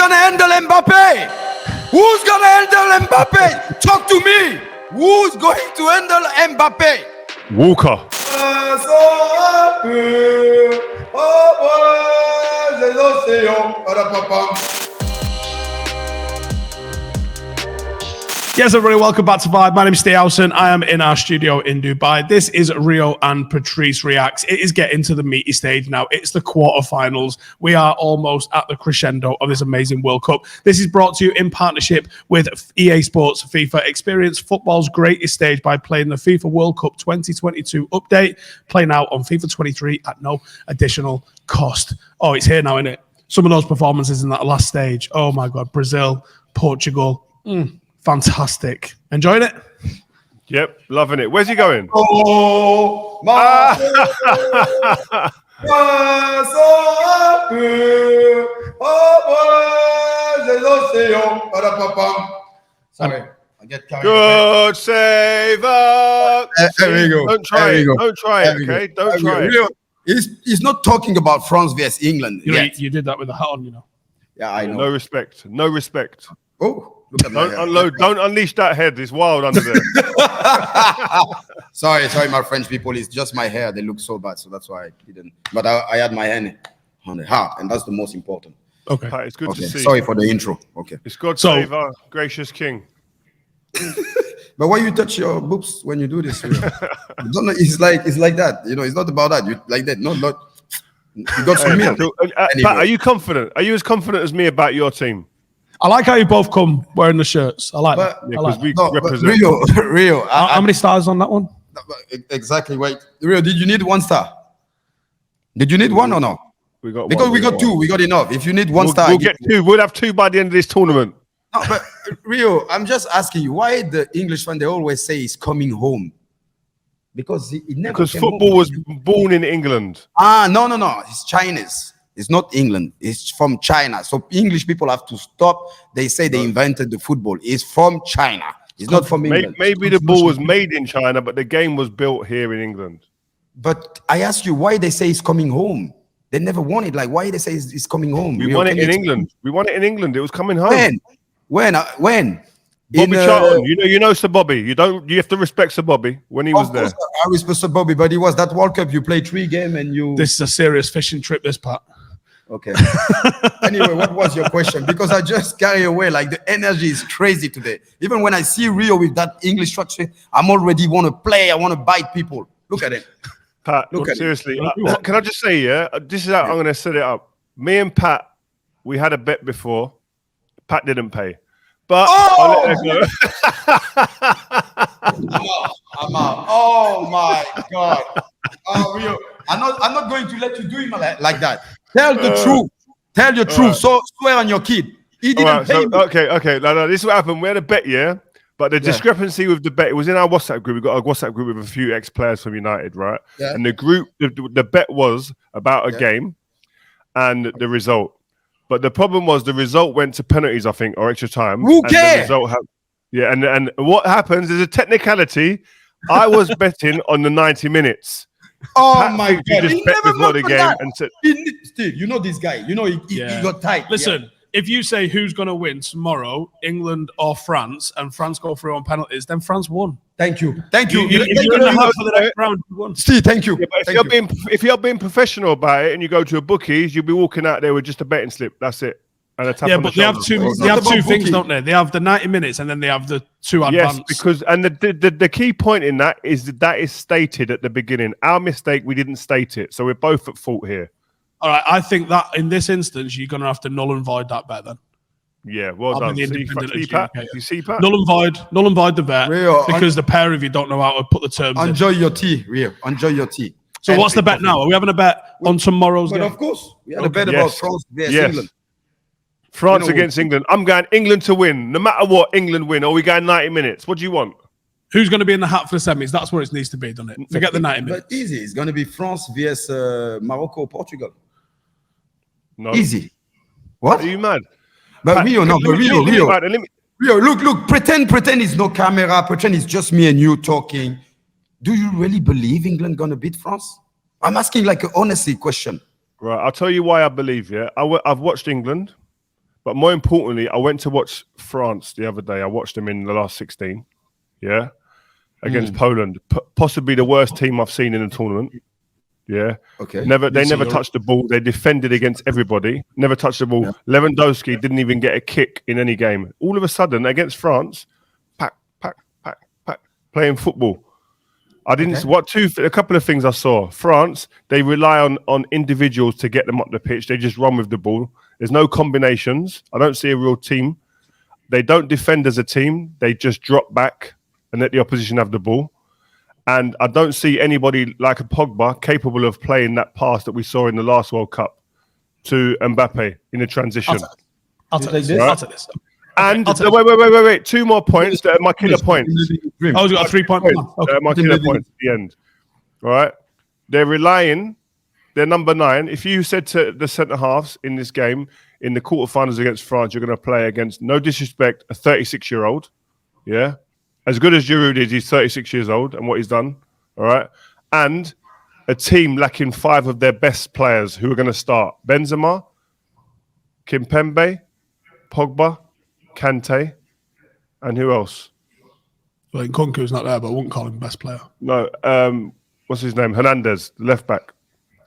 gonna handle Mbappe? Who's gonna handle Mbappe? Talk to me. Who's going to handle Mbappe? Walker. Yes, everybody, welcome back to Vibe. My name is Steve Howson. I am in our studio in Dubai. This is Rio and Patrice Reacts. It is getting to the meaty stage now. It's the quarterfinals. We are almost at the crescendo of this amazing World Cup. This is brought to you in partnership with EA Sports FIFA. Experience football's greatest stage by playing the FIFA World Cup 2022 update. Play now on FIFA 23 at no additional cost. Oh, it's here now, isn't it? Some of those performances in that last stage. Oh, my God. Brazil, Portugal. Fantastic. Enjoying it? Yep, loving it. Where's he going? Oh, my Sorry, I get carried away. Good save up. There we go. Don't try There it. we go. Don't try it, okay? Don't try it. He's not talking about France versus England. You know, yet. you did that with the hat on, you know. Yeah, I know. No respect. No respect. Oh, look at Don't my unload. Don't unleash that head. It's wild under there. Sorry, my French people. It's just my hair. They look so bad, so that's why I didn't. But I had my hand on the heart, and that's the most important. Okay. Pat, it's good to see. Sorry for the intro. Okay. It's God So- save our gracious King. But why you touch your boobs when you do this? You know? Don't know, it's like that. You know, it's not about that. You like that. No, not. You got some milk. Pat, are you confident? Are you as confident as me about your team? I like how you both come wearing the shirts. I like But- that. Yeah, I like because we that. No, but represent. Rio. How many stars on that one? Exactly. Wait, Rio. Did you need 1 star? Did you need one or no? We got Because one, we got one. 2. We got enough. If you need 1 star, We'll get 2. We'll have 2 by the end of this tournament. No, but Rio, I'm just asking you, why the English fan, they always say he's coming home? Because it never Because came football home. was born in England. No. It's Chinese. It's not England. It's from China. So English people have to stop. They say they invented the football. It's from China. It's not from England. Maybe the ball was made in China, but the game was built here in England. But I ask you, why they say he's coming home? They never won it. Like, why they say he's coming home? We Rio, won it can you in explain? England. We won it in England. It was coming home. When? Bobby Charlton. You know Sir Bobby. You have to respect Sir Bobby when he was Of there. course, I respect Sir Bobby, but it was that World Cup. You played 3 games and you. This is a serious fishing trip, this, Pat. Okay. Anyway, what was your question? Because I just carry away. Like, the energy is crazy today. Even when I see Rio with that English structure, I'm already want to play. I want to bite people. Look at it. Pat, Look at seriously, it. can I just say, this is how I'm going to set it up. Me and Pat, we had a bet before. Pat didn't pay. But I'll let her go. I'm out. Oh my God. Oh, Rio. I'm not going to let you do him like that. Tell the truth. Tell your truth. right. So swear on your kid. He didn't All right, pay so, me. okay. No, this is what happened. We had a bet, yeah? But the discrepancy with the bet, it was in our WhatsApp group. We got a WhatsApp group with a few ex-players from United, right? Yeah. And the bet was about a game and the result. But the problem was the result went to penalties, I think, or extra time. Who and cares? the result and what happens is a technicality. I was betting on the 90 minutes. Oh Pat my thinks you God. just He bet never before the meant for game that. and said, Steve, you know this guy. You know he got tight. Listen, if you say who's going to win tomorrow, England or France, and France go through on penalties, then France won. Thank you. Thank you. If you're in the hunt for the next round, you won. Steve, thank you. Yeah, but Thank you. if you're being professional about it and you go to a bookies, you'll be walking out there with just a betting slip. That's it. And a tap Yeah, on but the they have shoulder. two. They have about two things, booking. don't they? They have the 90 minutes, and then they have the 2 advance. Yes, because the key point in that is that is stated at the beginning. Our mistake, we didn't state it, so we're both at fault here. All right, I think that in this instance, you're going to have to null and void that bet then. Yeah, well I'll done. be the See, independent Pat? adjudicator. You see, Pat? Null and void the bet Rio, because the pair of you don't know how to put the terms in. Enjoy your tea, Rio. Enjoy your tea. So And what's the bet now? Are we having a bet on tomorrow's But game? of course, we had a bet Yes. about France versus Yes. England. France You know, against England. I'm going England to win. No matter what, England win. Or we going 90 minutes. What do you want? Who's going to be in the hat for the semis? That's where it needs to be, doesn't it? Forget the 90 minutes. But easy. It's going to be France versus Morocco, Portugal. No. Easy. What? Are you mad? But Rio, no, but Rio. Let me, Rio, look, pretend it's no camera, pretend it's just me and you talking. Do you really believe England gonna beat France? I'm asking like an honesty question. right, I'll tell you why I believe, yeah. I've watched England. But more importantly, I went to watch France the other day. I watched them in the last 16, yeah, against Poland. Possibly the worst team I've seen in the tournament. Yeah. Okay. They never touched the ball. They defended against everybody. Never touched the ball. Yeah. Lewandowski didn't even get a kick in any game. All of a sudden, against France, pack, playing football. I didn't. A couple of things I saw. France, they rely on individuals to get them up the pitch. They just run with the ball. There's no combinations. I don't see a real team. They don't defend as a team. They just drop back and let the opposition have the ball. And I don't see anybody like a Pogba capable of playing that pass that we saw in the last World Cup to Mbappe in the transition. I'll take this. And wait. 2 more points that are my killer points. Oh, you got a 3-point plan. Okay. My killer points at the end. All right. They're number 9. If you said to the centre halves in this game, in the quarterfinals against France, you're going to play against, no disrespect, a 36-year-old. Yeah. As good as Giroud is, he's 36 years old and what he's done. All right. And a team lacking 5 of their best players who are going to start. Benzema, Kimpembe, Pogba, Kante, and who else? Well, Nkunku's not there, but I wouldn't call him best player. No. What's his name? Hernandez, the left back.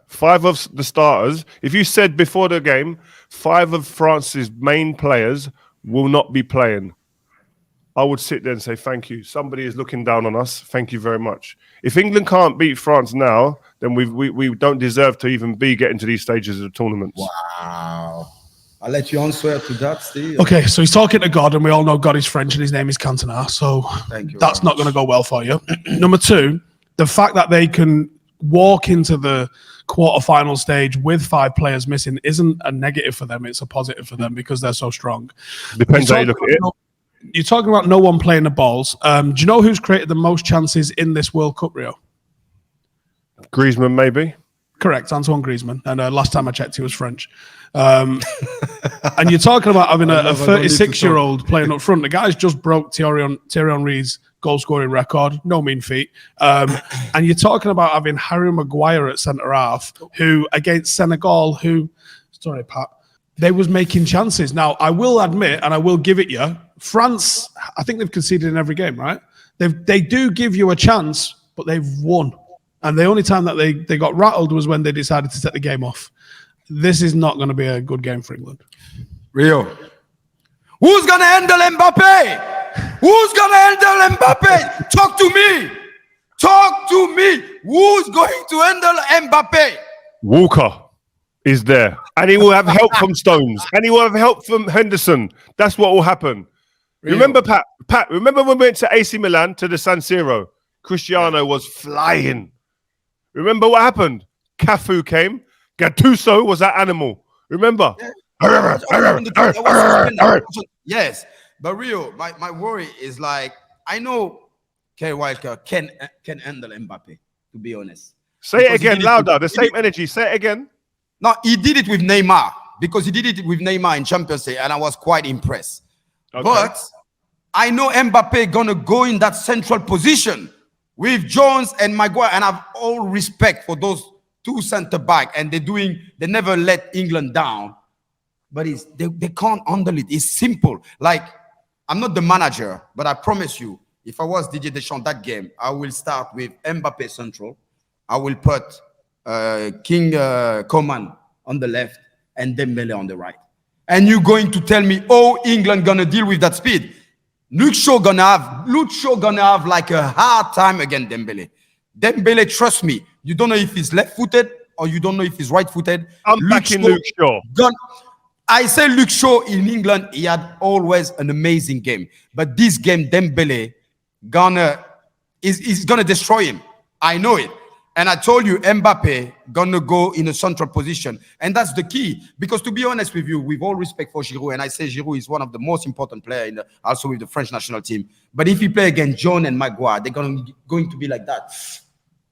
5 of the starters. If you said before the game, 5 of France's main players will not be playing, I would sit there and say, thank you. Somebody is looking down on us. Thank you very much. If England can't beat France now, then we don't deserve to even be getting to these stages of the tournaments. Wow. I'll let you answer to that, Steve. Okay, so he's talking to God, and we all know God is French, and his name is Cantona. So that's not going to go well for you. Number 2, the fact that they can walk into the quarterfinal stage with 5 players missing isn't a negative for them. It's a positive for them because they're so strong. Depends how you look at it. You're talking about no one playing the balls. Do you know who's created the most chances in this World Cup, Rio? Griezmann, maybe. Correct, Antoine Griezmann. And last time I checked, he was French. And you're talking about having a 36-year-old playing up front. The guy's just broke Thierry Henry's goal-scoring record. No mean feat. And you're talking about having Harry Maguire at centre-half, who, against Senegal, sorry, Pat, they was making chances. Now, I will admit, and I will give it you, France, I think they've conceded in every game, right? They do give you a chance, but they've won. And the only time that they got rattled was when they decided to take the game off. This is not going to be a good game for England. Rio, who's going to handle Mbappe? Who's going to handle Mbappe? Talk to me. Talk to me. Who's going to handle Mbappe? Walker is there. And he will have help from Stones. And he will have help from Henderson. That's what will happen. Rio. Remember, Pat, remember when we went to AC Milan, to the San Siro? Cristiano was flying. Remember what happened? Cafu came. Gattuso was that animal. Remember? Yes. But Rio, my worry is like, I know Kyle Walker can handle Mbappe, to be honest. Say it again, louder. The same energy. Say it again. No, he did it with Neymar, because he did it with Neymar in Champions League, and I was quite impressed. Okay. But I know Mbappe gonna go in that central position with Jones and Maguire, and I have all respect for those 2 centre-back, and they never let England down. But they can't handle it. It's simple. Like, I'm not the manager, but I promise you, if I was Didier Deschamps that game, I will start with Mbappe central. I will put King Coman on the left and Dembele on the right. And you're going to tell me, oh, England gonna deal with that speed. Luke Shaw gonna have like a hard time against Dembele. Dembele, trust me, you don't know if he's left-footed or you don't know if he's right-footed. I'm backing Luke Shaw. I say Luke Shaw in England, he had always an amazing game. But this game, Dembele is gonna destroy him. I know it. And I told you, Mbappe gonna go in a central position. And that's the key. Because to be honest with you, with all respect for Giroud, and I say Giroud is one of the most important players also with the French national team. But if you play against John and Maguire, they're going to be like that.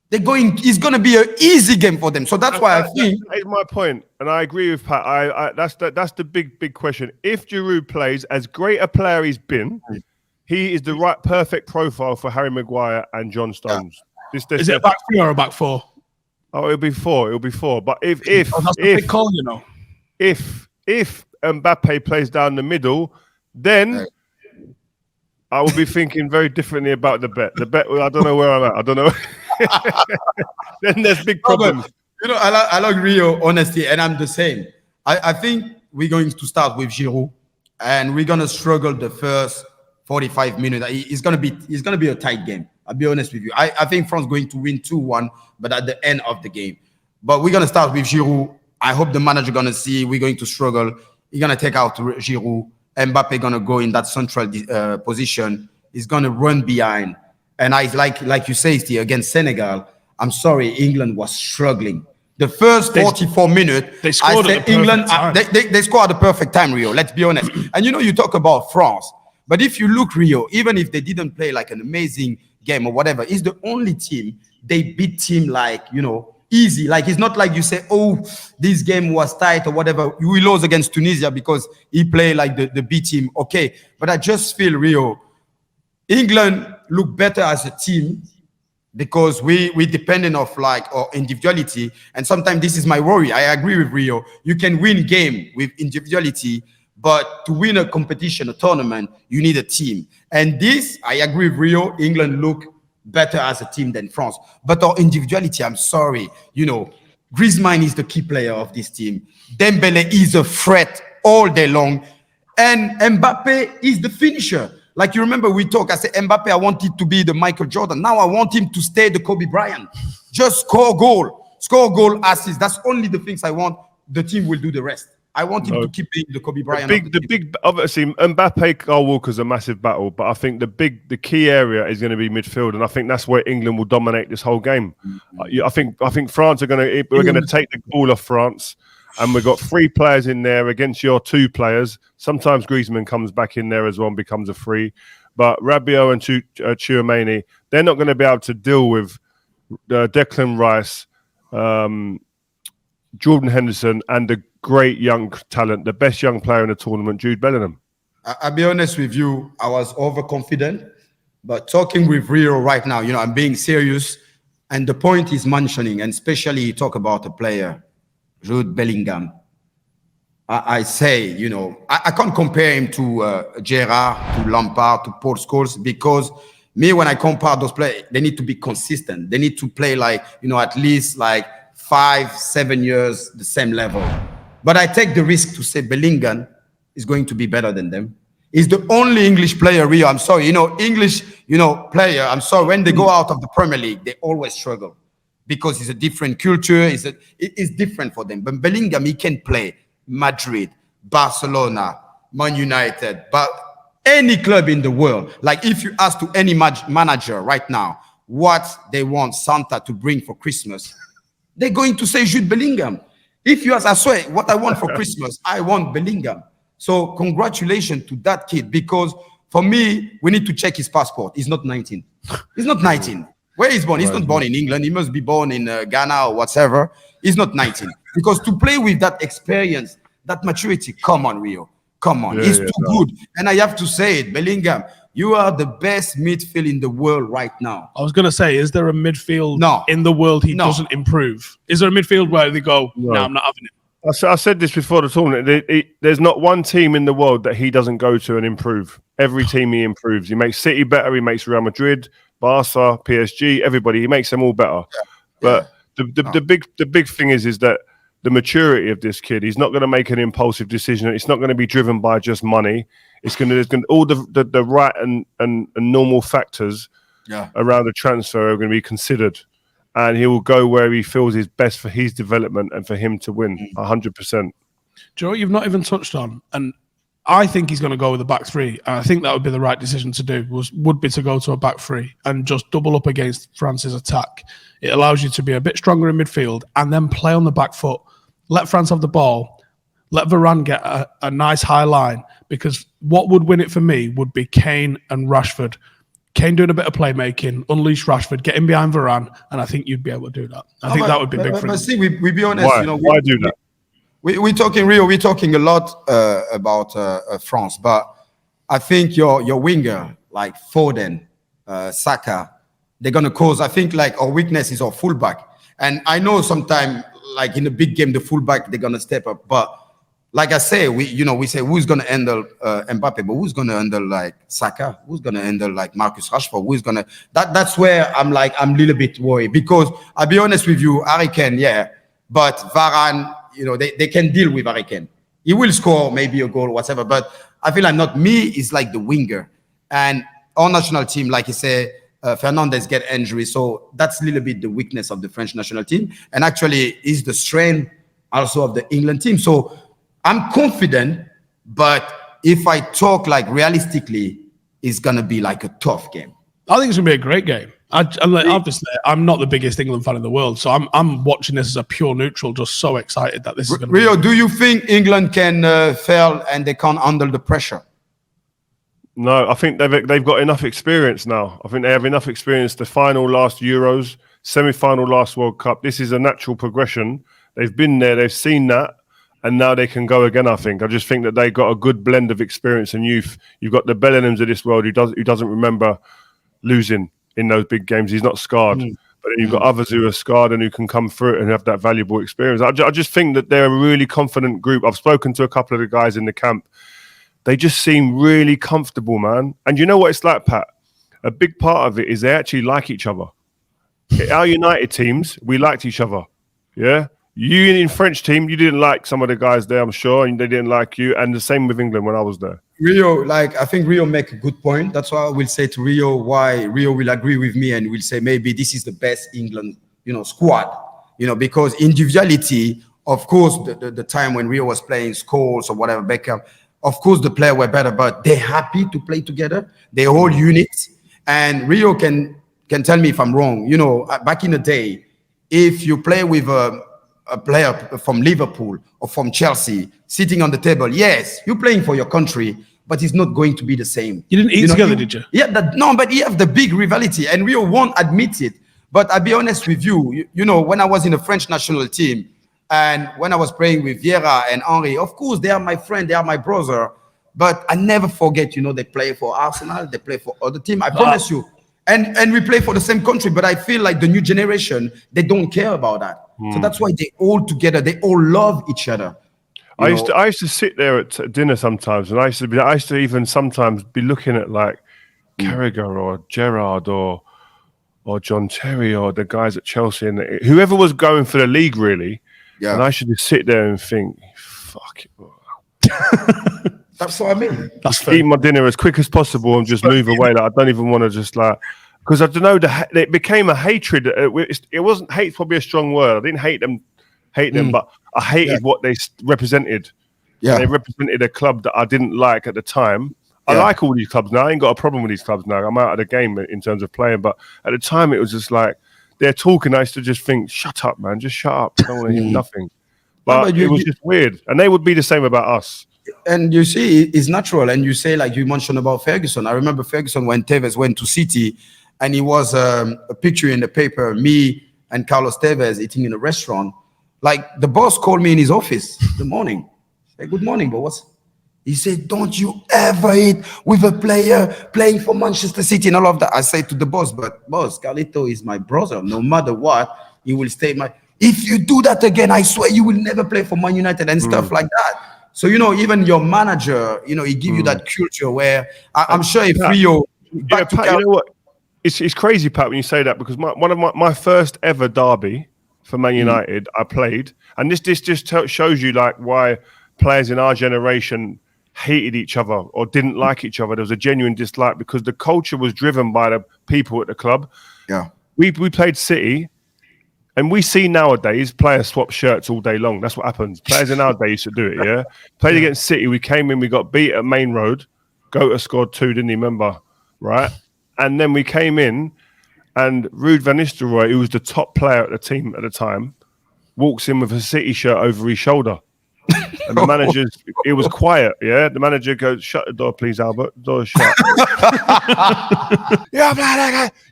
It's going to be an easy game for them. So that's why I think... That's my point. And I agree with Pat. That's the big question. If Giroud plays, as great a player he's been, he is the perfect profile for Harry Maguire and John Stones. Yeah. Is it a back 3 or a back 4? Oh, it'll be 4. But if that's a big call, you know. If Mbappe plays down the middle, then I will be thinking very differently about the bet. The bet, I don't know where I'm at. I don't know. Then there's big problems. You know, I like Rio, honestly, and I'm the same. I think we're going to start with Giroud, and we're gonna struggle the first 45 minutes. It's gonna be a tight game. I'll be honest with you. I think France going to win 2-1, but at the end of the game. But we're gonna start with Giroud. I hope the manager gonna see we're going to struggle. He's gonna take out Giroud. Mbappe gonna go in that central position. He's gonna run behind. And I like you say, Steve, against Senegal. I'm sorry, England was struggling. The first 44 minutes, they scored I at said the England. perfect time. They scored at the perfect time, Rio. Let's be honest. And you know, you talk about France, but if you look Rio, even if they didn't play like an amazing game or whatever, it's the only team they beat team like, you know, easy. Like it's not like you say, oh, this game was tight or whatever. We lost against Tunisia because he played like the B team. Okay, but I just feel Rio, England look better as a team because we dependent of like our individuality. And sometimes this is my worry. I agree with Rio. You can win game with individuality, but to win a competition, a tournament, you need a team. And this, I agree with Rio, England look better as a team than France. But our individuality, I'm sorry, you know, Griezmann is the key player of this team. Dembele is a threat all day long. And Mbappe is the finisher. Like you remember we talked, I said, Mbappe, I want it to be the Michael Jordan. Now I want him to stay the Kobe Bryant. Just score goal, assist. That's only the things I want. The team will do the rest. I want him to keep being the Kobe Bryant. Obviously, Mbappe, Kyle Walker's a massive battle, but I think the key area is going to be midfield, and I think that's where England will dominate this whole game. I think France we're going to take the ball off France, and we've got 3 players in there against your 2 players. Sometimes Griezmann comes back in there as well and becomes a 3, but Rabiot and Tchouaméni, they're not going to be able to deal with Declan Rice, Jordan Henderson, and the great young talent, the best young player in the tournament, Jude Bellingham. I'll be honest with you, I was overconfident, but talking with Rio right now, you know, I'm being serious, and the point is mentioning, and especially you talk about a player, Jude Bellingham. I say, you know, I can't compare him to Gerrard, to Lampard, to Paul Scholes, because me, when I compare those players, they need to be consistent. They need to play like, you know, at least like 5-7 years, the same level. But I take the risk to say Bellingham is going to be better than them. He's the only English player, Rio. I'm sorry, you know, English, you know, player. I'm sorry, when they go out of the Premier League, they always struggle because it's a different culture. It's different for them. But Bellingham, he can play Madrid, Barcelona, Man United, but any club in the world. Like if you ask to any manager right now what they want Santa to bring for Christmas, they're going to say Jude Bellingham. If you ask, I swear, what I want for Christmas, I want Bellingham. So congratulations to that kid, because for me, we need to check his passport. He's not 19. He's not 19. Where he's born? He's not born in England. He must be born in Ghana or whatever. He's not 19. Because to play with that experience, that maturity, come on, Rio. Come on. He's too good. And I have to say it, Bellingham, you are the best midfield in the world right now. I was going to say, is there a midfield in the world he doesn't improve? Is there a midfield where they go, no, I'm not having it? I said this before the tournament. There's not one team in the world that he doesn't go to and improve. Every team he improves. He makes City better. He makes Real Madrid, Barca, PSG, everybody. He makes them all better. But the big thing is that the maturity of this kid. He's not going to make an impulsive decision. It's not going to be driven by just money. There's going to all the right and normal factors around the transfer are going to be considered, and he will go where he feels is best for his development and for him to win 100%. Joe, you've not even touched on, and I think he's going to go with a back 3. And I think that would be the right decision to do. Would be to go to a back 3 and just double up against France's attack. It allows you to be a bit stronger in midfield and then play on the back foot. Let France have the ball. Let Varane get a nice high line, because what would win it for me would be Kane and Rashford. Kane doing a bit of playmaking, unleash Rashford, get in behind Varane, and I think you'd be able to do that. I think that would be big for him. But see, we be honest. Why? You know, Why do that? We're talking Rio. We're talking a lot about France, but I think your winger like Foden, Saka, they're gonna cause. I think like our weakness is our fullback, and I know sometimes like in a big game the fullback they're gonna step up, but like I say, we say who's going to handle Mbappe, but who's going to handle like Saka? Who's going to handle like Marcus Rashford? Who's going to that's where I'm a little bit worried, because I'll be honest with you, Harry Kane, yeah, but Varane, they can deal with Harry Kane. He will score maybe a goal, whatever, but I feel like not me is like the winger, and our national team, like you say, Fernandez get injury, so that's a little bit the weakness of the French national team, and actually is the strength also of the England team. So I'm confident, but if I talk like realistically, it's gonna be like a tough game. I think it's gonna be a great game. Obviously, I'm not the biggest England fan in the world, so I'm watching this as a pure neutral, just so excited that this is going to Rio, do you think England can fail and they can't handle the pressure? No, I think they've got enough experience now. I think they have enough experience. The final last Euros, semi-final last World Cup. This is a natural progression. They've been there, they've seen that, and now they can go again. I just think that they got a good blend of experience and youth. You've got the Bellinghams of this world who doesn't remember losing in those big games. He's not scarred. But then you've got others who are scarred and who can come through it and have that valuable experience. I just think that they're a really confident group. I've spoken to a couple of the guys in the camp. They just seem really comfortable, man. And you know what it's like, Pat? A big part of it is they actually like each other. Our United teams, we liked each other. Yeah? You in French team, you didn't like some of the guys there, I'm sure, and they didn't like you. And the same with England when I was there. Rio, I think Rio make a good point. That's why I will say to Rio why Rio will agree with me and will say maybe this is the best England, squad. Because individuality, of course, the time when Rio was playing Scholes or whatever, Beckham, of course the players were better, but they're happy to play together. They're all units. And Rio can tell me if I'm wrong. Back in the day, if you play with a player from Liverpool or from Chelsea sitting on the table, yes, you're playing for your country, but it's not going to be the same. You didn't eat together, did you? Yeah, but you have the big rivalry, and Rio won't admit it. But I'll be honest with you, when I was in the French national team, and when I was playing with Vieira and Henry, of course, they are my friend, they are my brother, but I never forget, they play for Arsenal, they play for other team, I promise you. And we play for the same country, but I feel like the new generation, they don't care about that. So that's why they all together, they all love each other. I used to sit there at dinner sometimes, and I used to even sometimes be looking at like Carragher or Gerrard or John Terry or the guys at Chelsea and whoever was going for the league really. Yeah. And I should just sit there and think, fuck it. That's what I mean. That's eat my dinner as quick as possible and just move away. Like I don't even want to just because I don't know. It became a hatred. It wasn't hate. Probably a strong word. I didn't hate them, but I hated what they represented. Yeah, and they represented a club that I didn't like at the time. I like all these clubs now. I ain't got a problem with these clubs now. I'm out of the game in terms of playing, but at the time it was just like they're talking. I used to just think, shut up, man, just shut up. I don't want to hear nothing. But it was just weird, and they would be the same about us. And you see, it's natural. And you say, like you mentioned about Ferguson. I remember Ferguson when Tevez went to City, and he was a picture in the paper, me and Carlos Tevez eating in a restaurant. Like the boss called me in his office in the morning. Say, good morning, boss. He said, don't you ever eat with a player playing for Manchester City and all of that. I say to the boss, but boss, Carlito is my brother. No matter what, he will stay if you do that again, I swear you will never play for Man United and stuff like that. So, even your manager, he give you that culture where I'm sure if Rio... Pat, you know what? It's crazy, Pat, when you say that, because one of my first ever derby for Man United, I played. And this just shows you like why players in our generation hated each other or didn't like each other. There was a genuine dislike because the culture was driven by the people at the club. Yeah. We played City, and we see nowadays players swap shirts all day long. That's what happens. Players in our day used to do it, yeah? Played against City, we came in, we got beat at Main Road. Goater scored 2, didn't he, remember? Right? And then we came in, and Ruud van Nistelrooy, who was the top player at the team at the time, walks in with a City shirt over his shoulder. And the manager's, it was quiet, yeah? The manager goes, shut the door, please, Albert. The door's shut.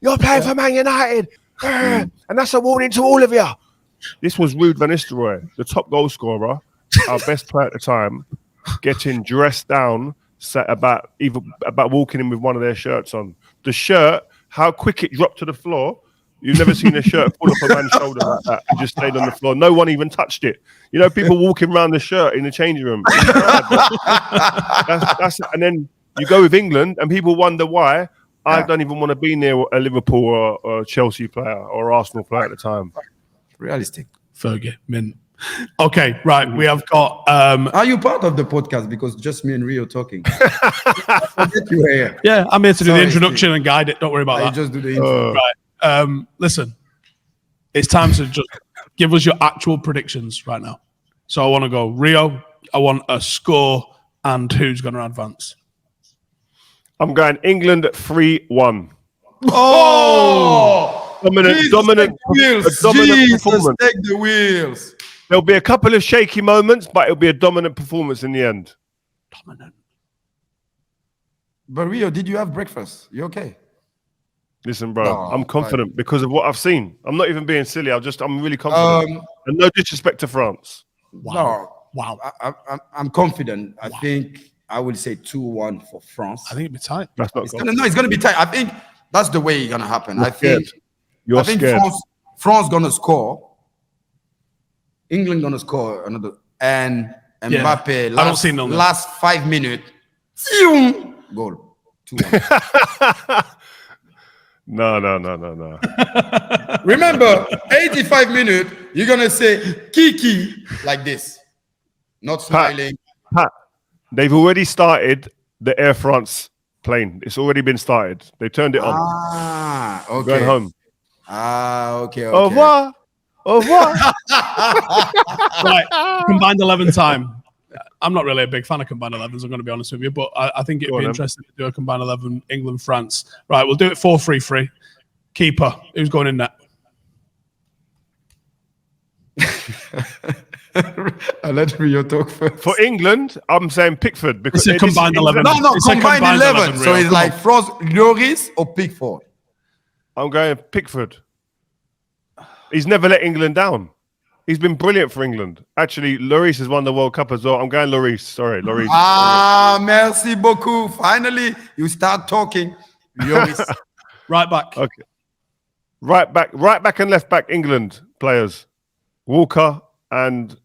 You're playing for Man United. And that's a warning to all of you. This was Ruud van Nistelrooy, the top goal scorer, our best player at the time, getting dressed down, about walking in with one of their shirts on. The shirt, how quick it dropped to the floor, You've never seen a shirt fall off a man's shoulder like that. It just stayed on the floor. No one even touched it. You know, people walking around the shirt in the changing room. And then you go with England, and people wonder why. I don't even want to be near a Liverpool or a Chelsea player or Arsenal player at the time. Realistic. Fergie, mint. Okay, right. We have got. Are you part of the podcast? Because just me and Rio talking. I forget you were here. Yeah, I'm here to do the Sorry, introduction Steve. and guide it. Don't worry about I that. just do the intro. Right. Listen, it's time to just give us your actual predictions right now. So I want to go Rio. I want a score and who's going to advance. I'm going England 3-1. Oh! Dominant Jesus, performance. take the wheels. There'll be a couple of shaky moments, but it'll be a dominant performance in the end. Dominant. But Rio, did you have breakfast? You okay? Listen, bro, No, I'm confident because of what I've seen. I'm not even being silly. I'm really confident. And no disrespect to France. Wow. Wow. I'm confident. I think I will say 2-1 for France. I think it'd be tight. That's not It's gonna be tight. I think that's the way it's gonna happen. I think scared. France gonna score. England gonna score another, and Mbappe I don't see no last 5 minutes. Goal. 2-1. No. Remember, 85 minutes, you're gonna say Kiki like this. Not smiling. Pat, they've already started the Air France plane. It's already been started. They turned it on. Okay. Going home. Okay. Au revoir. Au revoir. Right. Combined 11 time. I'm not really a big fan of combined 11s, I'm going to be honest with you, but I think it'd be interesting to do a combined 11 England-France. Right, we'll do it 4-3-3. Keeper, who's going in net? I'll let Rio talk first. For England, I'm saying Pickford because It's a combined 11. No, It's a combined 11. So Rio. it's like France, Lloris or Pickford. I'm going Pickford. He's never let England down. He's been brilliant for England. Actually, Lloris has won the World Cup as well. I'm going Lloris. Sorry, Lloris. Merci beaucoup. Finally, you start talking. Lloris. Right back. Okay. Right back and left back England players. Walker and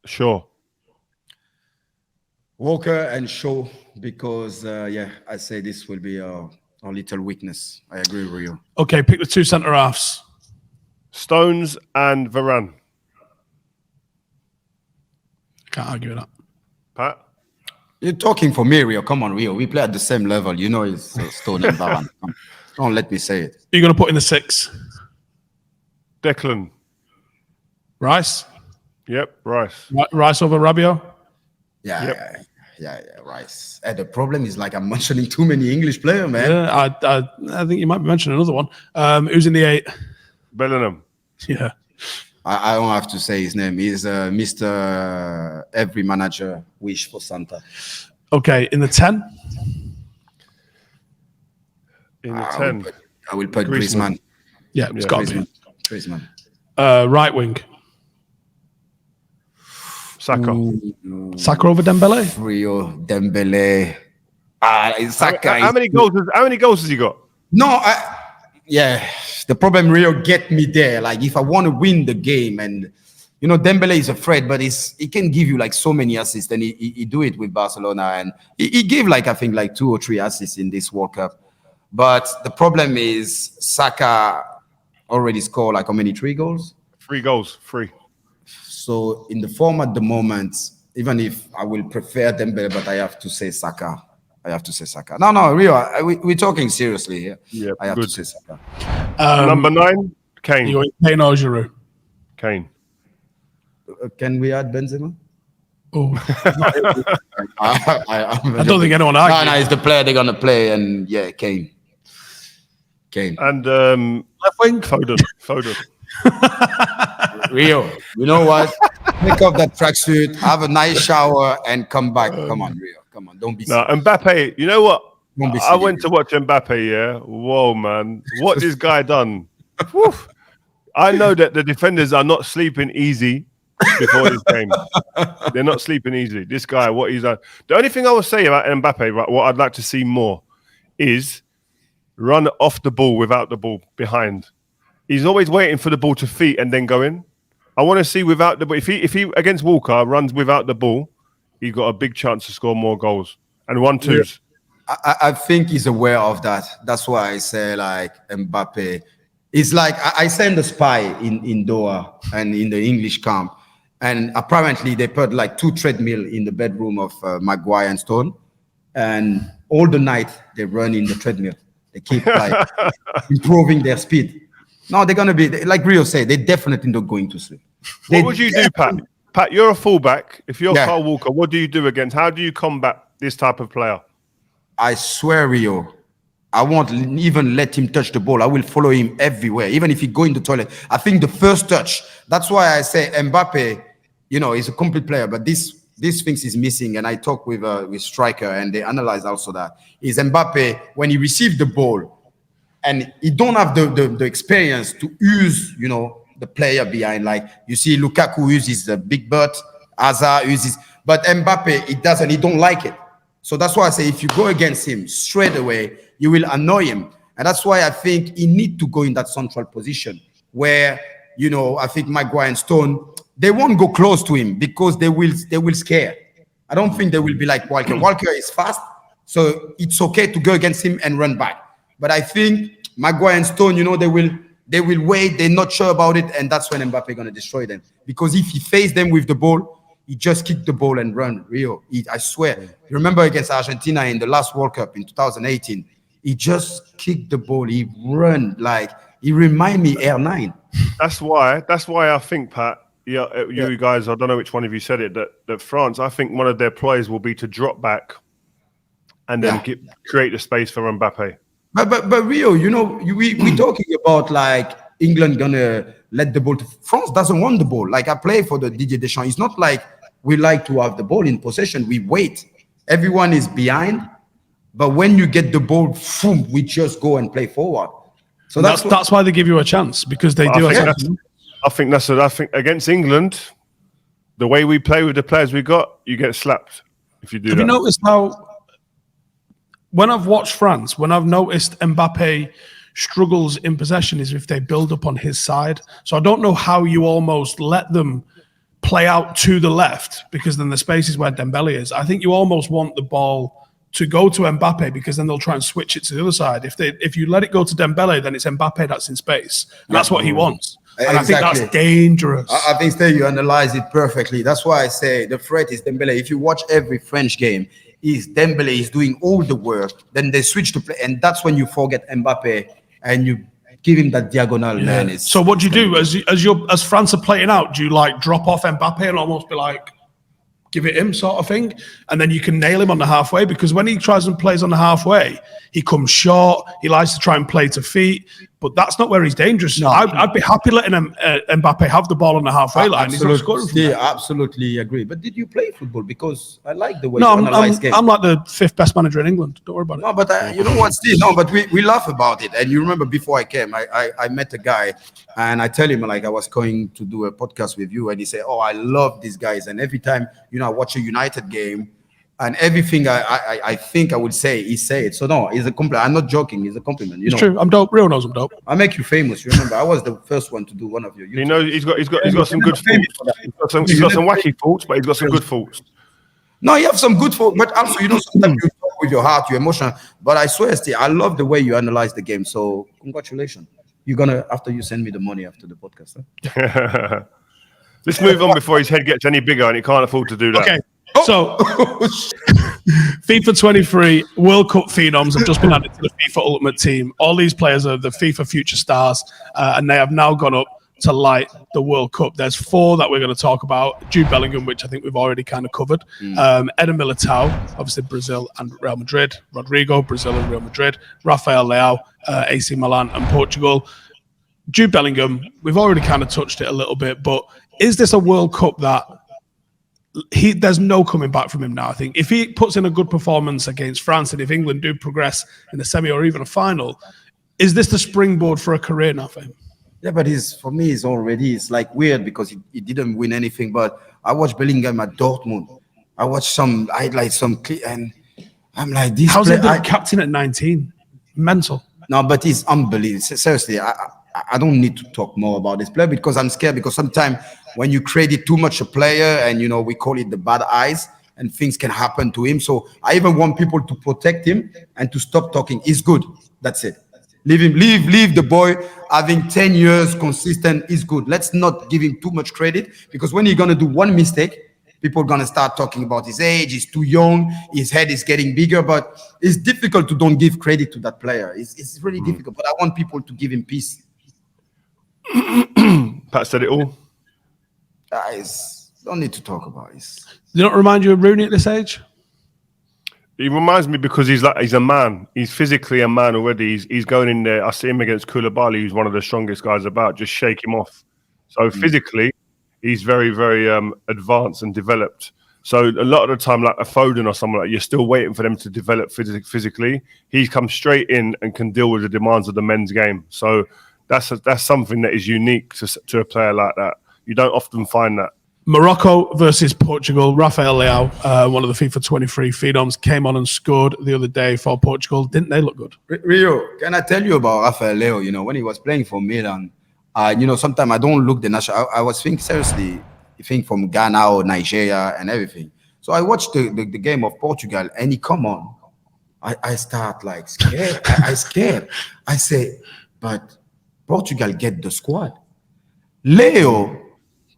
Shaw. Walker and Shaw, because I say this will be our little weakness. I agree with Rio. Okay, pick the two centre halves. Stones and Varane. Can't argue with that. Pat? You're talking for me, Rio. Come on, Rio. We play at the same level. You know it's Stone and Varane. Don't let me say it. You're going to put in the 6. Declan. Rice? Yep, Rice. Rice over Rabiot? Yeah, Rice. The problem is like I'm mentioning too many English players, man. Yeah, I think you might be mentioning another one. Who's in the 8? Bellingham. Yeah. I don't have to say his name. He's Mr. Every manager wish for Santa. Okay, in the 10? In the 10. I will put Griezmann. Yeah, it's got to be. Griezmann. Right wing. Saka. Saka over Dembele? Rio, Dembele. Saka. How many goals has he got? No, the problem Rio get me there. Like if I want to win the game, and you know Dembele is afraid, but he can give you like so many assists, and he do it with Barcelona, and he gave like I think like 2 or 3 assists in this World Cup. But the problem is Saka already scored like how many 3 goals? 3 goals, 3. So in the form at the moment, even if I will prefer Dembele, but I have to say Saka. No, Rio, we're talking seriously here. Yeah, I have good. to say Saka. Number 9, Kane. You going Kane or Giroud? Kane. Can we add Benzema? Oh, I don't think anyone argues. No, it's the player they're gonna play, and yeah, Kane. And left wing? Foden. Rio, you know what? Pick up that tracksuit, have a nice shower, and come back. Come on, Rio. Come on, don't be silly. No, Mbappe, you know what? Don't be I silly. went to watch Mbappe, yeah. Whoa, man. What this guy done? Whew. I know that the defenders are not sleeping easy before this game. They're not sleeping easy. This guy, what he's done. The only thing I will say about Mbappe, right, what I'd like to see more is run off the ball without the ball behind. He's always waiting for the ball to feet and then go in. I want to see without the ball. If he against Walker runs without the ball, he's got a big chance to score more goals and 1-2s. I think he's aware of that. That's why I say like Mbappe. It's like I sent a spy in Doha and in the English camp, and apparently they put like 2 treadmill in the bedroom of Maguire and Stone, and all the night they run in the treadmill. They keep like improving their speed. No, they're gonna be like Rio said. They're definitely not going to sleep. What would you do, Pat? Pat, you're a fullback. If you're Yeah. Kyle Walker, what do you do against? How do you combat this type of player? I swear, Rio, I won't even let him touch the ball. I will follow him everywhere, even if he go in the toilet. I think the first touch. That's why I say Mbappe, you know, is a complete player, but these things is missing. And I talk with Striker, and they analyze also that is Mbappe when he received the ball, and he don't have the experience to use, you know, the player behind. Like you see, Lukaku uses the big butt, Hazard uses, but Mbappe, he doesn't. He don't like it. So that's why I say if you go against him straight away, you will annoy him. And that's why I think he need to go in that central position where, you know, I think Maguire and Stone, they won't go close to him because they will scare. I don't think they will be like Walker. Walker is fast, so it's okay to go against him and run back. But I think Maguire and Stone, you know, they will wait. They're not sure about it, and that's when Mbappe gonna destroy them. Because if he face them with the ball, he just kicked the ball and run. Rio, I swear. You remember against Argentina in the last World Cup in 2018, he just kicked the ball. He run like he remind me R9. That's why I think, Pat, you guys, I don't know which one of you said it, that France, I think one of their plays will be to drop back and then create the space for Mbappe. But Rio, you know, we talking about like England gonna let the ball to France doesn't want the ball. Like I play for the Didier Deschamps. It's not like we like to have the ball in possession. We wait. Everyone is behind. But when you get the ball, boom, we just go and play forward. So that's why they give you a chance, because they do. I think against England, the way we play with the players we got, you get slapped if you do that. Have you noticed how when I've watched France, when I've noticed Mbappe struggles in possession is if they build up on his side. So I don't know how you almost let them play out to the left, because then the space is where Dembele is. I think you almost want the ball to go to Mbappe, because then they'll try and switch it to the other side. If you let it go to Dembele, then it's Mbappe that's in space. And that's what he wants. And Exactly. I think that's dangerous. I think still you analyze it perfectly. That's why I say the threat is Dembele. If you watch every French game, Dembele is doing all the work. Then they switch to play, and that's when you forget Mbappe and you give him that diagonal, man. So what do you do as France are playing out? Do you like drop off Mbappe and almost be like, give it him sort of thing, and then you can nail him on the halfway? Because when he tries and plays on the halfway, he comes short. He likes to try and play to feet, but that's not where he's dangerous. No. I'd be happy letting Mbappe have the ball on the halfway line. He's not scoring from there. Yeah, absolutely agree. But did you play football? Because I like the way you analyze games. I'm like the 5th best manager in England. Don't worry about it. No, but you know what, Steve? No, but we laugh about it. And you remember before I came, I met a guy, and I tell him like I was going to do a podcast with you, and he said, "Oh, I love these guys." And every time I watch a United game, and everything I think I would say, he say it. So no, it's a compliment. I'm not joking. It's a compliment. It's true. I'm dope. Rio knows I'm dope. I make you famous. You remember, I was the first one to do one of your. You know, he's got some good faults. He's got some wacky faults, but he's got some good faults. No, you have some good faults, but also sometimes you talk with your heart, your emotion. But I swear, Steve, I love the way you analyze the game. So congratulations. You're gonna after you send me the money after the podcast. Huh? Let's move on before his head gets any bigger and he can't afford to do that. Okay. So, FIFA 23 World Cup phenoms have just been added to the FIFA Ultimate Team. All these players are the FIFA future stars, and they have now gone up to light the World Cup. There's 4 that we're going to talk about. Jude Bellingham, which I think we've already kind of covered. Eder Militao, obviously Brazil and Real Madrid. Rodrigo, Brazil and Real Madrid. Rafael Leao, AC Milan and Portugal. Jude Bellingham, we've already kind of touched it a little bit, but is this a World Cup that there's no coming back from him now? I think if he puts in a good performance against France, and if England do progress in the semi or even a final, is this the springboard for a career now for him? Yeah, but for me, it's like weird because he didn't win anything. But I watched Bellingham at Dortmund. I watched some highlights, and I'm like, this. How's he been captain at 19? Mental. No, but he's unbelievable. Seriously, I don't need to talk more about this player because I'm scared. Because sometimes when you credit too much a player, and we call it the bad eyes, and things can happen to him. So I even want people to protect him and to stop talking. He's good. That's it. Leave him. Leave the boy. Having 10 years consistent is good. Let's not give him too much credit, because when he's gonna do one mistake, people are going to start talking about his age. He's too young. His head is getting bigger. But it's difficult to don't give credit to that player. It's really difficult. But I want people to give him peace. Pat said it all. Guys, don't need to talk about it. Does it not remind you of Rooney at this age? He reminds me because he's a man. He's physically a man already. He's going in there. I see him against Koulibaly, who's one of the strongest guys about. Just shake him off. So physically, he's very, very advanced and developed. So a lot of the time, like a Foden or someone like, you're still waiting for them to develop physically. He comes straight in and can deal with the demands of the men's game. So that's something that is unique to a player like that. You don't often find that. Morocco versus Portugal. Rafael Leao, one of the FIFA 23 phenoms, came on and scored the other day for Portugal. Didn't they look good? Rio, can I tell you about Rafael Leao? When he was playing for Milan, sometimes I don't look the national. I was thinking seriously, from Ghana or Nigeria and everything. So I watched the game of Portugal, and he come on. I start like scared. I scared. I say, but Portugal get the squad. Leo,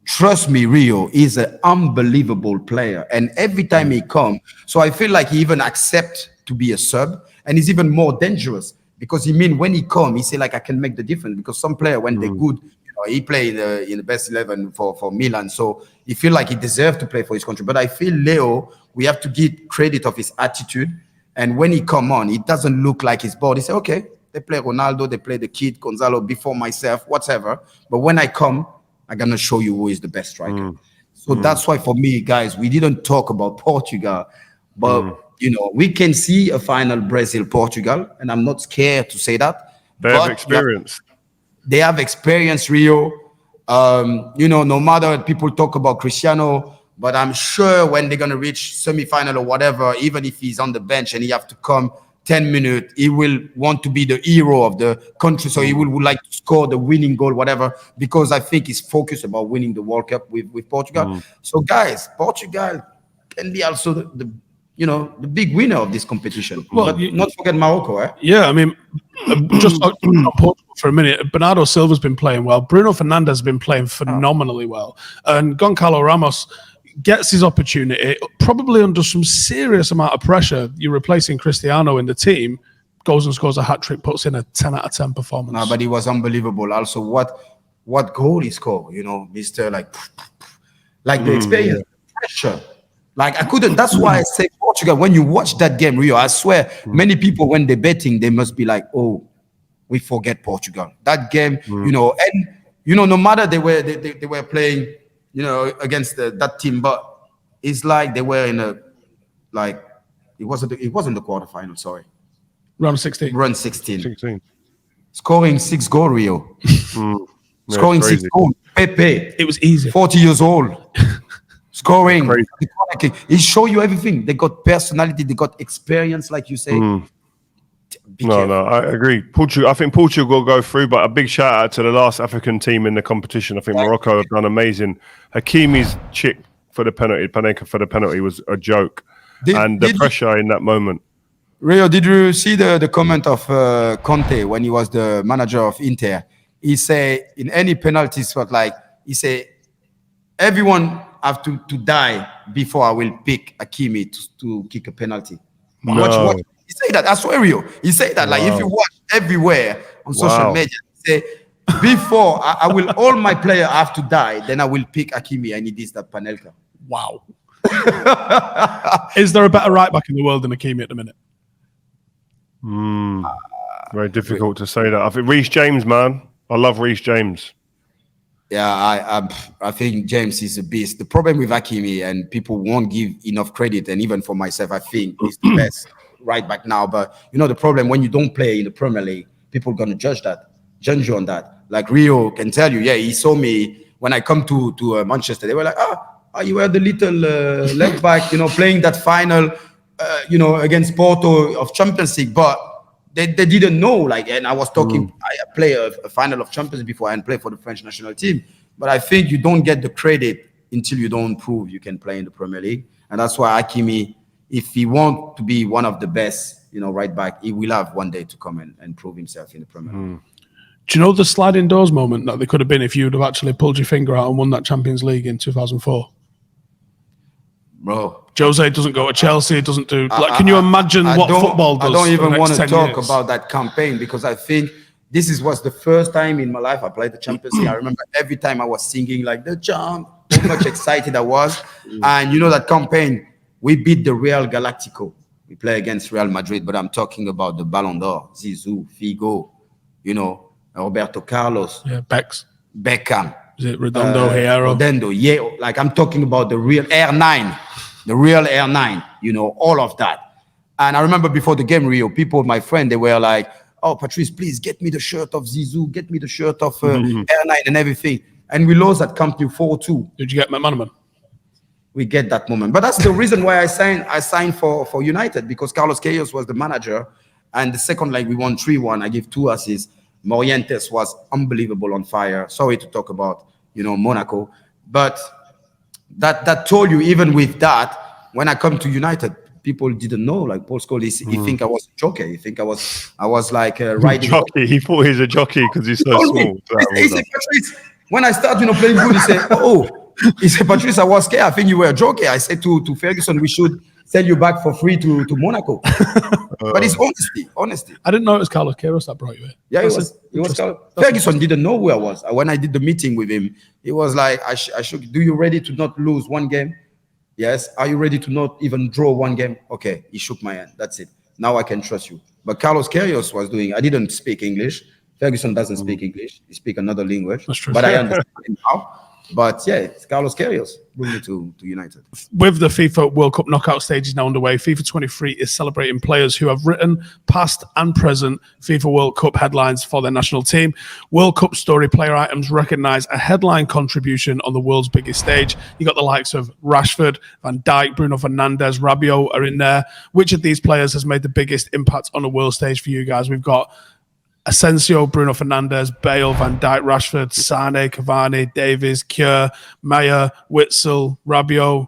trust me, Rio is an unbelievable player, and every time he come, so I feel like he even accept to be a sub, and he's even more dangerous. Because when he come, he say like I can make the difference. Because some player when they're good, he play in the best 11 for Milan, so he feel like he deserves to play for his country. But I feel Leo, we have to give credit of his attitude, and when he come on, it doesn't look like his body. Say okay, they play Ronaldo, they play the kid Gonzalo before myself, whatever. But when I come, I'm gonna show you who is the best striker. So that's why for me, guys, we didn't talk about Portugal, but. We can see a final Brazil-Portugal, and I'm not scared to say that. They have experience. They have experience, Rio. No matter people talk about Cristiano, but I'm sure when they're going to reach semi-final or whatever, even if he's on the bench and he have to come 10 minutes, he will want to be the hero of the country. So he would like to score the winning goal, whatever, because I think he's focused about winning the World Cup with Portugal. So, guys, Portugal can be also the big winner of this competition. Well, but not forget Morocco, eh? Yeah, just on Portugal for a minute, Bernardo Silva's been playing well. Bruno Fernandes has been playing phenomenally well. And Goncalo Ramos gets his opportunity, probably under some serious amount of pressure. You're replacing Cristiano in the team, goes and scores a hat-trick, puts in a 10 out of 10 performance. No, but he was unbelievable. Also, what goal he scored, Mr. Like the experience, pressure. Like I couldn't. That's why I say Portugal. When you watch that game, Rio, I swear, many people when they're betting, they must be like, "Oh, we forget Portugal." That game, and no matter they were playing, against that team, but it's like they were in it wasn't the quarterfinal. Sorry, round 16. Round 16. Scoring 6 goals, Rio. Scoring 6 crazy. goals. Pepe. It was easy. 40 years old. Scoring, he show you everything. They got personality, they got experience, like you say. No, I agree. I think Portugal will go through, but a big shout out to the last African team in the competition. I think Morocco have done amazing. Hakimi's chick for the penalty, Panenka for the penalty was a joke, and the pressure in that moment. Rio, did you see the comment of Conte when he was the manager of Inter? He say in any penalty spot, he say everyone have to die before I will pick Hakimi to kick a penalty. No. Watch. He say that. I swear, Rio. He say that. Like if you watch everywhere on social media, he say before I will all my player have to die, then I will pick Hakimi, and he did that Panelka. Wow. Is there a better right back in the world than Hakimi at the minute? Very difficult to say that. I think Reece James, man. I love Reece James. Yeah, I think James is a beast. The problem with Hakimi, and people won't give enough credit, and even for myself, I think he's the best right back now. But the problem when you don't play in the Premier League, people are gonna judge you on that. Like Rio can tell you, he saw me when I come to Manchester. They were like, you were the little left back, playing that final, against Porto of Champions League, but they didn't know. And I was talking. I play a final of Champions before and play for the French national team. But I think you don't get the credit until you don't prove you can play in the Premier League. And that's why Hakimi, if he wants to be one of the best, right back, he will have one day to come and prove himself in the Premier League. Do you know the sliding doors moment that they could have been if you'd have actually pulled your finger out and won that Champions League in 2004? Bro. Jose doesn't go to Chelsea, doesn't do... can you imagine what football does? I don't even want to talk years? about that campaign because I think was the first time in my life I played the Champions League. I remember every time I was singing like the jump, how much excited I was. And that campaign, we beat the Real Galactico. We play against Real Madrid, but I'm talking about the Ballon d'Or, Zizou, Figo, Roberto Carlos. Yeah, Beckham. Is it Redondo, Hierro? Redondo, yeah. Like I'm talking about the real R9, all of that. And I remember before the game, Rio, people, my friend, they were like, oh, Patrice, please get me the shirt of Zizou, get me the shirt of R9 and everything. And we lost at Camp Nou 4-2. Did you get McManaman? We get that moment. But that's the reason why I signed for United, because Carlos Queiroz was the manager. And the second leg, we won 3-1. I give 2 assists. Morientes was unbelievable on fire. Sorry to talk about, Monaco. But that told you, even with that, when I come to United, people didn't know. Like Paul Scholes, he think I was a jockey. He think I was like riding. Jockey. He thought he was a jockey because he's so small. He said, Patrice, when I start, playing good, he said, he said, Patrice, I was scared. I think you were a jockey. I said to Ferguson, we should sell you back for free to Monaco. But it's honesty. I didn't know it was Carlos Queiroz that brought you in. Yeah, it was Carlos. Ferguson didn't know who I was. When I did the meeting with him, he was like, I should, do you ready to not lose one game? Yes. Are you ready to not even draw one game? Okay. He shook my hand. That's it. Now I can trust you. But Carlos Queiroz was doing, I didn't speak English. Ferguson doesn't speak English. He speaks another language. That's true. But I understand him now. But yeah, it's Carlos Queiroz bring me to United. With the FIFA World Cup knockout stages now underway, FIFA 23 is celebrating players who have written past and present FIFA World Cup headlines for their national team. World Cup story player items recognize a headline contribution on the world's biggest stage. You got the likes of Rashford, Van Dijk, Bruno Fernandes, Rabiot are in there. Which of these players has made the biggest impact on the world stage for you guys? We've got Asensio, Bruno Fernandes, Bale, Van Dijk, Rashford, Sane, Cavani, Davies, Kjær, Maya, Witsel, Rabiot.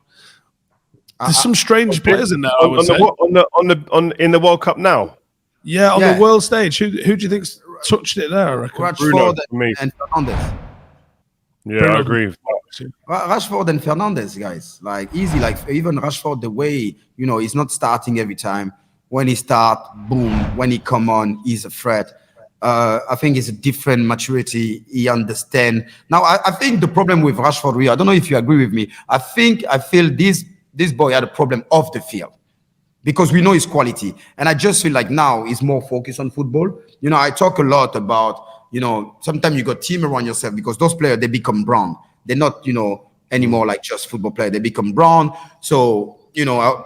There's some strange players in there, I would say. In the World Cup now? Yeah, on the world stage. Who do you think's touched it there, I reckon? Rashford and Fernandes. Yeah, Bruno, I agree. Rashford and Fernandes, guys. Like, easy. Like, even Rashford, the way, he's not starting every time. When he start, boom. When he come on, he's a threat. I think it's a different maturity. He understand. Now, I think the problem with Rashford, I don't know if you agree with me. I feel this boy had a problem off the field because we know his quality. And I just feel like now he's more focused on football. I talk a lot about, sometimes you got team around yourself because those players, they become brown. They're not, anymore like just football players. They become brown. So,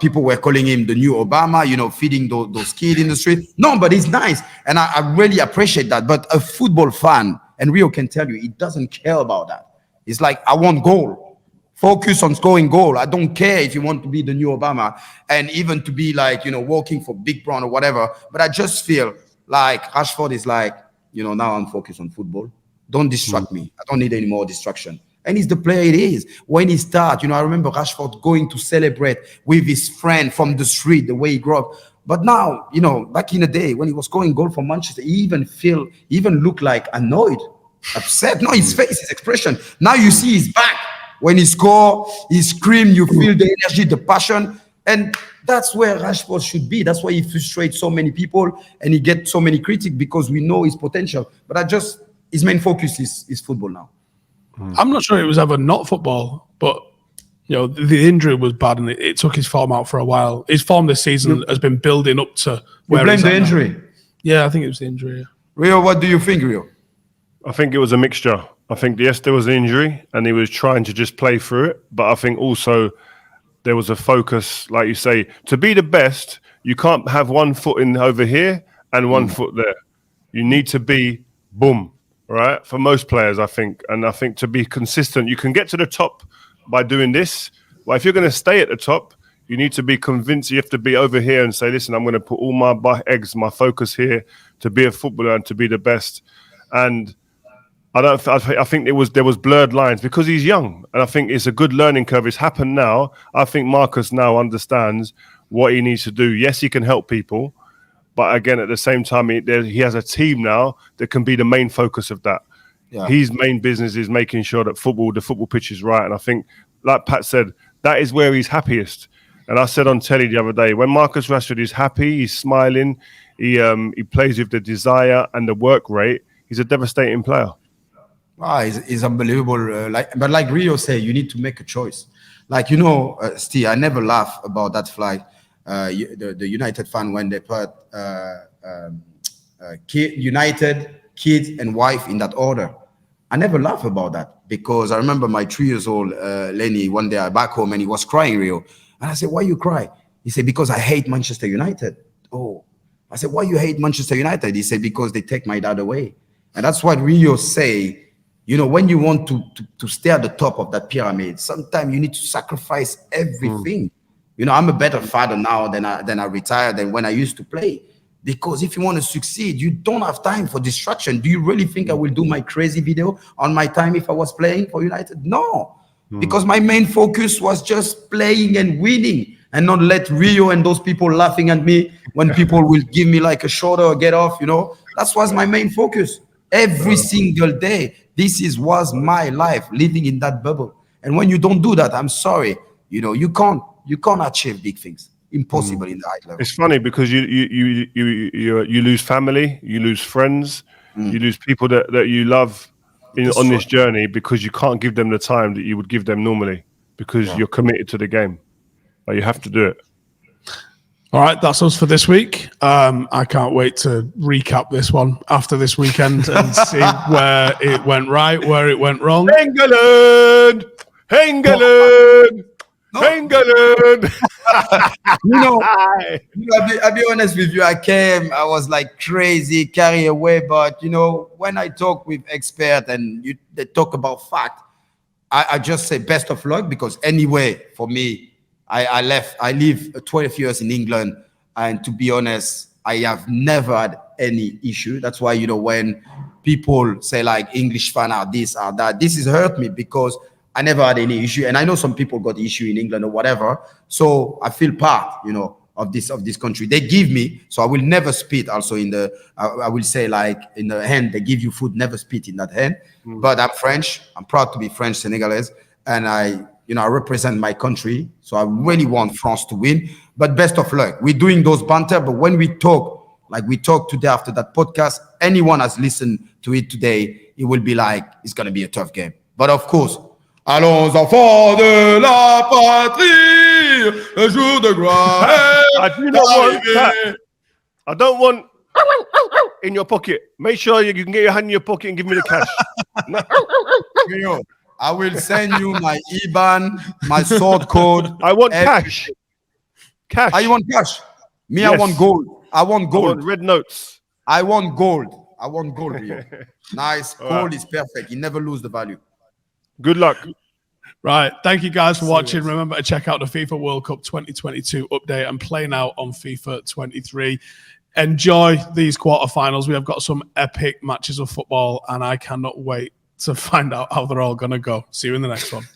people were calling him the new Obama, feeding those kids in the street. No, but he's nice. And I really appreciate that. But a football fan, and Rio can tell you, he doesn't care about that. It's like, I want goal. Focus on scoring goal. I don't care if you want to be the new Obama and even to be like, working for Big Brown or whatever. But I just feel like Rashford is like, now I'm focused on football. Don't distract me. I don't need any more distraction. And he's the player it is. When he starts, I remember Rashford going to celebrate with his friend from the street, the way he grew up. But now, back in the day when he was scoring goal for Manchester, he even looked like annoyed, upset. No, his face, his expression. Now you see his back. When he score, he scream, you feel the energy, the passion. And that's where Rashford should be. That's why he frustrates so many people and he gets so many critics because we know his potential. But his main focus is football now. I'm not sure it was ever not football, but the injury was bad and it took his form out for a while. His form this season has been building up to where you blame the injury. Now. Yeah, I think it was the injury. Yeah. Rio, what do you think, Rio? I think it was a mixture. I think yes, there was an injury and he was trying to just play through it, but I think also there was a focus, like you say, to be the best. You can't have one foot in over here and one foot there. You need to be boom. Right, for most players, I think. And I think to be consistent, you can get to the top by doing this. Well, if you're going to stay at the top, you need to be convinced. You have to be over here and say, listen, I'm going to put all my eggs, my focus here to be a footballer and to be the best. And I think there was blurred lines because he's young, and I think it's a good learning curve. It's happened now. I think Marcus now understands what he needs to do. Yes, he can help people, but again, at the same time, he has a team now that can be the main focus of that. Yeah. His main business is making sure that the football pitch is right, and I think, like Pat said, that is where he's happiest. And I said on telly the other day, when Marcus Rashford is happy, he's smiling, he plays with the desire and the work rate. He's a devastating player. He's unbelievable. But like Rio said, you need to make a choice. Like, Steve, I never laugh about that flag. The United fan when they put United, kids, and wife in that order. I never laugh about that because I remember my 3-year-old Lenny one day back home and he was crying, Rio. And I said, why you cry? He said, because I hate Manchester United. Oh, I said, why you hate Manchester United? He said, because they take my dad away. And that's what Rio say. When you want to stay at the top of that pyramid, sometimes you need to sacrifice everything. I'm a better father now than I retired than when I used to play. Because if you want to succeed, you don't have time for distraction. Do you really think I will do my crazy video on my time if I was playing for United? No, because my main focus was just playing and winning and not let Rio and those people laughing at me when people will give me like a shoulder or get off, That was my main focus. Every single day, was my life, living in that bubble. And when you don't do that, I'm sorry, you can't achieve big things. Impossible in the high level. It's funny because you lose family, you lose friends, you lose people that you love on this journey because you can't give them the time that you would give them normally because you're committed to the game. But you have to do it. All right, that's us for this week. I can't wait to recap this one after this weekend and see where it went right, where it went wrong. England! England! I'll be honest with you. I was like crazy, carried away. But when I talk with experts and they talk about fact, I just say best of luck because anyway, for me, I live 12 years in England, and to be honest, I have never had any issue. That's why when people say like English fan are this or that, this has hurt me because I never had any issue, and I know some people got issue in England or whatever. So I feel part, of this country. They give me, so I will never spit. Also I will say like in the hand they give you food, never spit in that hand. But I'm French. I'm proud to be French Senegalese, and I represent my country. So I really want France to win. But best of luck. We're doing those banter, but when we talk, like we talked today after that podcast, anyone has listened to it today, it will be like it's gonna be a tough game. But of course. Allons enfants de la patrie, le jour de gloire. I don't want in your pocket. Make sure you can get your hand in your pocket and give me the cash. I will send you my IBAN, my sword code. I want cash. Cash. You want cash? Me, yes. I want gold. I want gold. I want red notes. I want gold. Rio. Nice. Gold is perfect. You never lose the value. Good luck. Right. Thank you guys for watching. Remember to check out the FIFA World Cup 2022 update and play now on FIFA 23. Enjoy these quarterfinals. We have got some epic matches of football, and I cannot wait to find out how they're all going to go. See you in the next one.